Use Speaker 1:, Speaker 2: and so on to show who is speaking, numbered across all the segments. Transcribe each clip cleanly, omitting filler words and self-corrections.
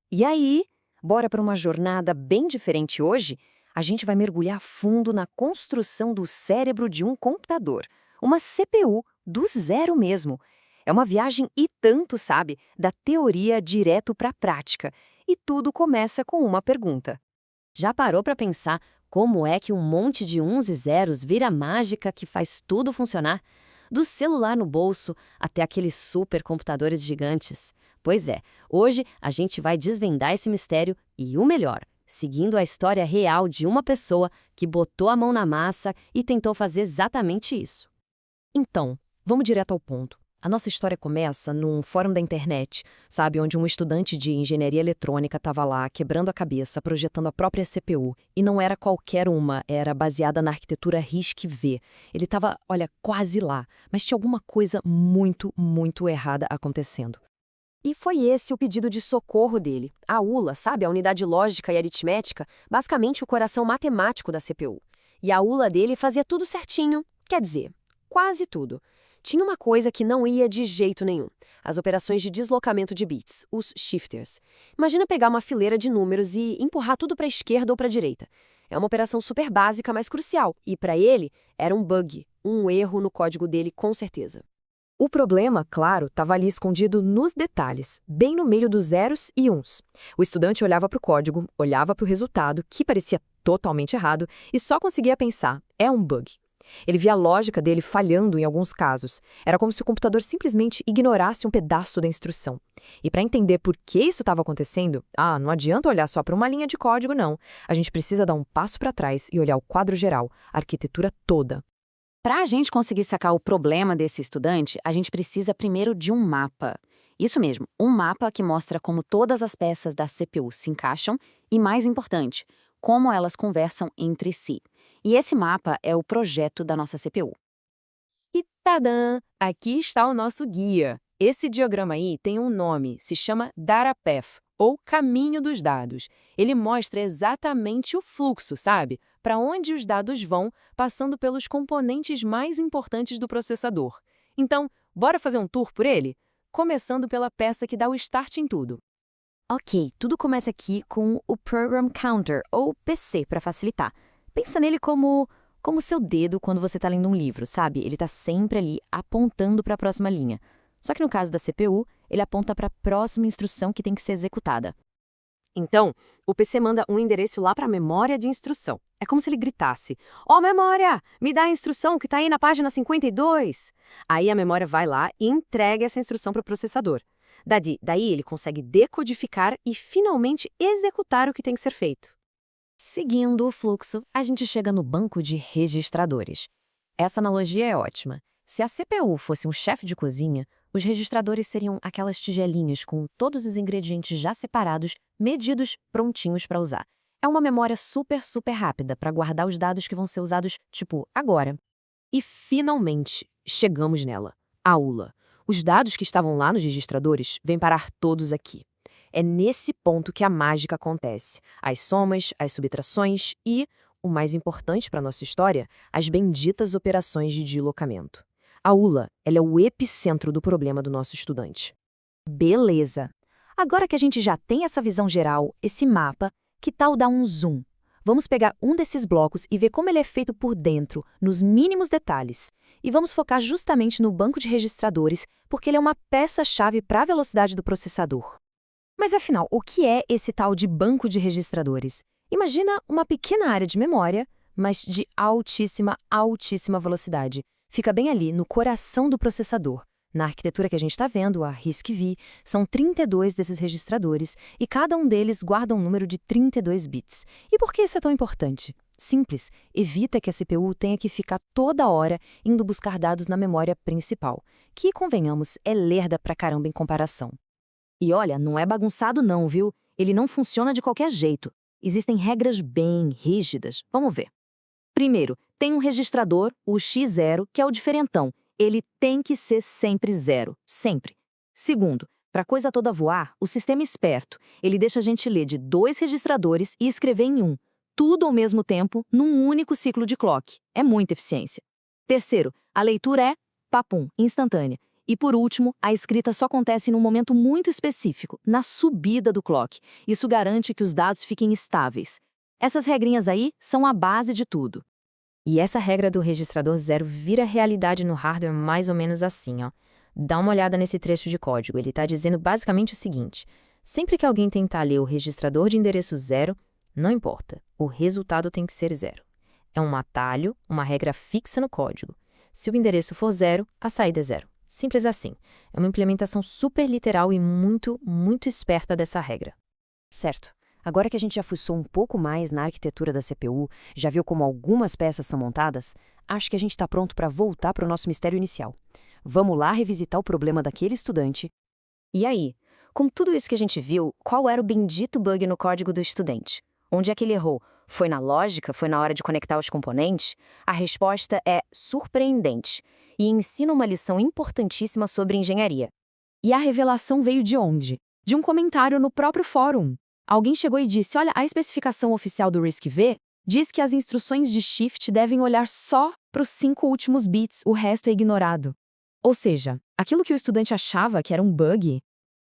Speaker 1: E aí, bora para uma jornada bem diferente hoje? A gente vai mergulhar fundo na construção do cérebro de um computador, uma CPU, do zero mesmo. É uma viagem e tanto, sabe, da teoria direto para a prática. E tudo começa com uma pergunta. Já parou para pensar como é que um monte de uns e zeros vira mágica que faz tudo funcionar? Do celular no bolso até aqueles supercomputadores gigantes. Pois é, hoje a gente vai desvendar esse mistério e o melhor, seguindo a história real de uma pessoa que botou a mão na massa e tentou fazer exatamente isso. Então, vamos direto ao ponto. A nossa história começa num fórum da internet, sabe, onde um estudante de engenharia eletrônica estava lá, quebrando a cabeça, projetando a própria CPU. E não era qualquer uma, era baseada na arquitetura RISC-V. Ele estava, olha, quase lá, mas tinha alguma coisa muito, muito errada acontecendo. E foi esse o pedido de socorro dele. A ULA, sabe, a unidade lógica e aritmética, basicamente o coração matemático da CPU. E a ULA dele fazia tudo certinho, quer dizer, quase tudo. Tinha uma coisa que não ia de jeito nenhum: as operações de deslocamento de bits, os shifters. Imagina pegar uma fileira de números e empurrar tudo para a esquerda ou para a direita. É uma operação super básica, mas crucial. E para ele, era um bug, um erro no código dele, com certeza. O problema, claro, estava ali escondido nos detalhes, bem no meio dos zeros e uns. O estudante olhava para o código, olhava para o resultado, que parecia totalmente errado, e só conseguia pensar: é um bug. Ele via a lógica dele falhando em alguns casos. Era como se o computador simplesmente ignorasse um pedaço da instrução. E para entender por que isso estava acontecendo, não adianta olhar só para uma linha de código, não. A gente precisa dar um passo para trás e olhar o quadro geral, a arquitetura toda. Para a gente conseguir sacar o problema desse estudante, a gente precisa primeiro de um mapa. Isso mesmo, um mapa que mostra como todas as peças da CPU se encaixam e, mais importante, como elas conversam entre si. E esse mapa é o projeto da nossa CPU. E tadã! Aqui está o nosso guia. Esse diagrama aí tem um nome, se chama Data Path, ou Caminho dos Dados. Ele mostra exatamente o fluxo, sabe? Para onde os dados vão, passando pelos componentes mais importantes do processador. Então, bora fazer um tour por ele? Começando pela peça que dá o start em tudo. Ok, tudo começa aqui com o Program Counter, ou PC, para facilitar. Pensa nele como seu dedo quando você está lendo um livro, sabe? Ele está sempre ali apontando para a próxima linha. Só que no caso da CPU, ele aponta para a próxima instrução que tem que ser executada. Então, o PC manda um endereço lá para a memória de instrução. É como se ele gritasse: "Ó, memória, me dá a instrução que está aí na página 52." Aí a memória vai lá e entrega essa instrução para o processador. Daí ele consegue decodificar e finalmente executar o que tem que ser feito. Seguindo o fluxo, a gente chega no banco de registradores. Essa analogia é ótima. Se a CPU fosse um chefe de cozinha, os registradores seriam aquelas tigelinhas com todos os ingredientes já separados, medidos, prontinhos para usar. É uma memória super, super rápida para guardar os dados que vão ser usados, tipo, agora. E finalmente, chegamos nela, a ULA. Os dados que estavam lá nos registradores vêm parar todos aqui. É nesse ponto que a mágica acontece. As somas, as subtrações e, o mais importante para a nossa história, as benditas operações de deslocamento. A ULA, ela é o epicentro do problema do nosso estudante. Beleza! Agora que a gente já tem essa visão geral, esse mapa, que tal dar um zoom? Vamos pegar um desses blocos e ver como ele é feito por dentro, nos mínimos detalhes. E vamos focar justamente no banco de registradores, porque ele é uma peça-chave para a velocidade do processador. Mas afinal, o que é esse tal de banco de registradores? Imagina uma pequena área de memória, mas de altíssima, altíssima velocidade. Fica bem ali, no coração do processador. Na arquitetura que a gente está vendo, a RISC-V, são 32 desses registradores e cada um deles guarda um número de 32 bits. E por que isso é tão importante? Simples, evita que a CPU tenha que ficar toda hora indo buscar dados na memória principal, que, convenhamos, é lerda pra caramba em comparação. E olha, não é bagunçado não, viu? Ele não funciona de qualquer jeito. Existem regras bem rígidas. Vamos ver. Primeiro, tem um registrador, o X0, que é o diferentão. Ele tem que ser sempre zero. Sempre. Segundo, para a coisa toda voar, o sistema é esperto. Ele deixa a gente ler de 2 registradores e escrever em um. Tudo ao mesmo tempo, num único ciclo de clock. É muita eficiência. Terceiro, a leitura é, papum, instantânea.
Speaker 2: E por último, a escrita só acontece num momento muito específico, na subida do clock. Isso garante que os dados fiquem estáveis. Essas regrinhas aí são a base de tudo.
Speaker 3: E essa regra do registrador zero vira realidade no hardware mais ou menos assim, ó. Dá uma olhada nesse trecho de código, ele está dizendo basicamente o seguinte: sempre que alguém tentar ler o registrador de endereço zero, não importa, o resultado tem que ser zero. É um atalho, uma regra fixa no código. Se o endereço for zero, a saída é zero. Simples assim. É uma implementação super literal e muito, muito esperta dessa regra.
Speaker 1: Certo. Agora que a gente já fuçou um pouco mais na arquitetura da CPU, já viu como algumas peças são montadas, acho que a gente está pronto para voltar para o nosso mistério inicial. Vamos lá revisitar o problema daquele estudante. E aí, com tudo isso que a gente viu, qual era o bendito bug no código do estudante? Onde é que ele errou? Foi na lógica? Foi na hora de conectar os componentes? A resposta é surpreendente e ensina uma lição importantíssima sobre engenharia.
Speaker 2: E a revelação veio de onde? De um comentário no próprio fórum. Alguém chegou e disse, olha, a especificação oficial do RISC-V diz que as instruções de shift devem olhar só para os 5 últimos bits, o resto é ignorado. Ou seja, aquilo que o estudante achava que era um bug,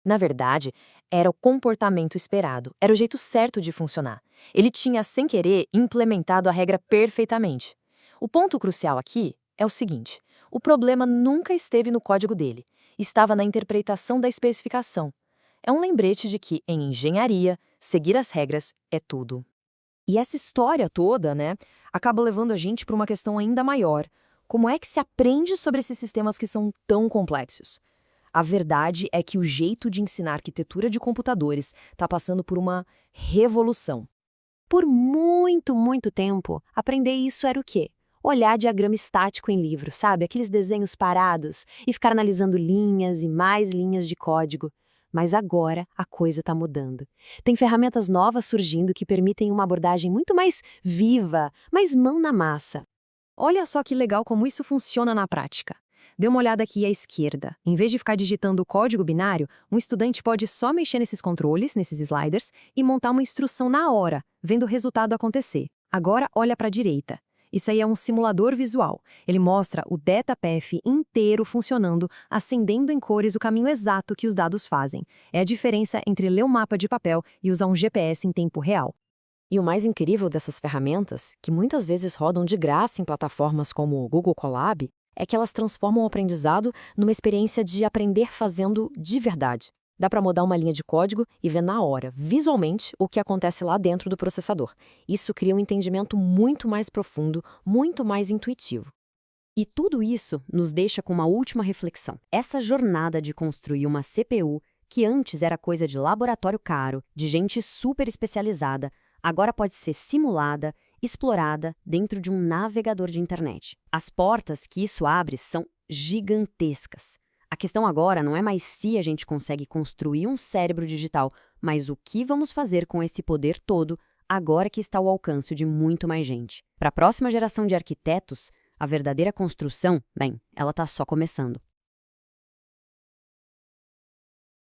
Speaker 1: Na verdade, era o comportamento esperado, era o jeito certo de funcionar. Ele tinha, sem querer, implementado a regra perfeitamente. O ponto crucial aqui é o seguinte: o problema nunca esteve no código dele, estava na interpretação da especificação. É um lembrete de que, em engenharia, seguir as regras é tudo. E essa história toda, né, acaba levando a gente para uma questão ainda maior. Como é que se aprende sobre esses sistemas que são tão complexos? A verdade é que o jeito de ensinar arquitetura de computadores está passando por uma revolução.
Speaker 4: Por muito, muito tempo, aprender isso era o quê? Olhar diagrama estático em livro, sabe? Aqueles desenhos parados e ficar analisando linhas e mais linhas de código. Mas agora a coisa está mudando. Tem ferramentas novas surgindo que permitem uma abordagem muito mais viva, mais mão na massa.
Speaker 1: Olha só que legal como isso funciona na prática. Dê uma olhada aqui à esquerda. Em vez de ficar digitando o código binário, um estudante pode só mexer nesses controles, nesses sliders, e montar uma instrução na hora, vendo o resultado acontecer. Agora olha para a direita. Isso aí é um simulador visual. Ele mostra o DataPath inteiro funcionando, acendendo em cores o caminho exato que os dados fazem. É a diferença entre ler um mapa de papel e usar um GPS em tempo real. E o mais incrível dessas ferramentas, que muitas vezes rodam de graça em plataformas como o Google Colab, é que elas transformam o aprendizado numa experiência de aprender fazendo de verdade. Dá para mudar uma linha de código e ver na hora, visualmente, o que acontece lá dentro do processador. Isso cria um entendimento muito mais profundo, muito mais intuitivo. E tudo isso nos deixa com uma última reflexão. Essa jornada de construir uma CPU, que antes era coisa de laboratório caro, de gente super especializada, agora pode ser simulada, explorada dentro de um navegador de internet. As portas que isso abre são gigantescas. A questão agora não é mais se a gente consegue construir um cérebro digital, mas o que vamos fazer com esse poder todo agora que está ao alcance de muito mais gente. Para a próxima geração de arquitetos, a verdadeira construção, bem, ela está só começando.